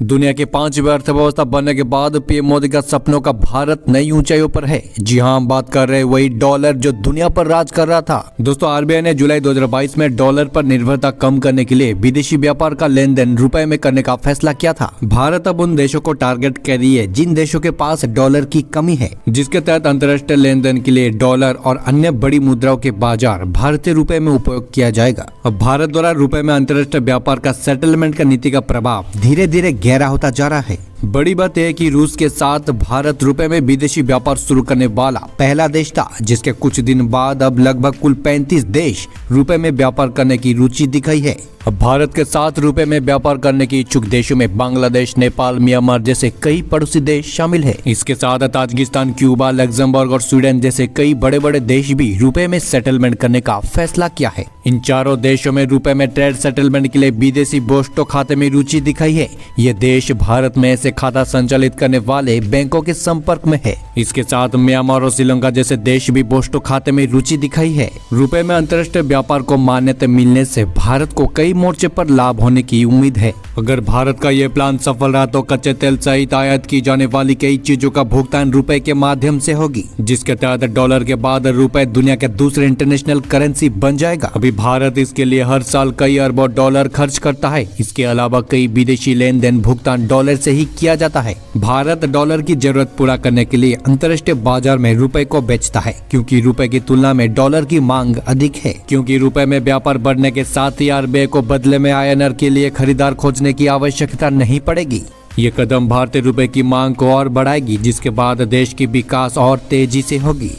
दुनिया की 5वीं अर्थव्यवस्था बनने के बाद पीएम मोदी का सपनों का भारत नई ऊंचाइयों पर है। जी हां, हम बात कर रहे हैं वही डॉलर जो दुनिया पर राज कर रहा था। दोस्तों, आरबीआई ने जुलाई 2022 में डॉलर पर निर्भरता कम करने के लिए विदेशी व्यापार का लेन देन रुपए में करने का फैसला किया था। भारत अब उन देशों को टारगेट कर रही है जिन देशों के पास डॉलर की कमी है, जिसके तहत अंतर्राष्ट्रीय लेन देन के लिए डॉलर और अन्य बड़ी मुद्राओं के बाजार भारतीय रुपए में उपयोग किया जाएगा। अब भारत द्वारा रुपए में अंतर्राष्ट्रीय व्यापार का सेटलमेंट का नीति का प्रभाव धीरे धीरे गहरा होता जा रहा है। बड़ी बात यह है कि रूस के साथ भारत रुपए में विदेशी व्यापार शुरू करने वाला पहला देश था, जिसके कुछ दिन बाद अब लगभग कुल 35 देश रुपए में व्यापार करने की रुचि दिखाई है। अब भारत के साथ रुपए में व्यापार करने के इच्छुक देशों में बांग्लादेश, नेपाल, म्यांमार जैसे कई पड़ोसी देश शामिल है। इसके साथ ताजिकिस्तान, क्यूबा, लग्जमबर्ग और स्वीडन जैसे कई बड़े बड़े देश भी रुपए में सेटलमेंट करने का फैसला किया है। इन चारों देशों में रुपए में ट्रेड सेटलमेंट के लिए विदेशी बोस्टो खाते में रुचि दिखाई है। ये देश भारत में ऐसे खाता संचालित करने वाले बैंकों के संपर्क में है। इसके साथ म्यांमार और श्रीलंका जैसे देश भी बोस्टो खाते में रुचि दिखाई है। रुपए में अंतर्राष्ट्रीय व्यापार को मान्यता मिलने से भारत को कई मोर्चे पर लाभ होने की उम्मीद है। अगर भारत का ये प्लान सफल रहा तो कच्चे तेल सहित आयात की जाने वाली कई चीजों का भुगतान रुपए के माध्यम से होगी, जिसके तहत डॉलर के बाद रुपए दुनिया के दूसरे इंटरनेशनल करेंसी बन जाएगा। अभी भारत इसके लिए हर साल कई अरबों डॉलर खर्च करता है। इसके अलावा कई विदेशी लेन देन भुगतान डॉलर से ही किया जाता है। भारत डॉलर की जरूरत पूरा करने के लिए अंतर्राष्ट्रीय बाजार में रुपए को बेचता है, क्योंकि रुपए की तुलना में डॉलर की मांग अधिक है। क्योंकि रुपए में व्यापार बढ़ने के साथ ही आरबीआई को बदले में आईएनआर के लिए खरीदार खोजने की आवश्यकता नहीं पड़ेगी। ये कदम भारतीय रुपए की मांग को और बढ़ाएगी, जिसके बाद देश की विकास और तेजी से होगी।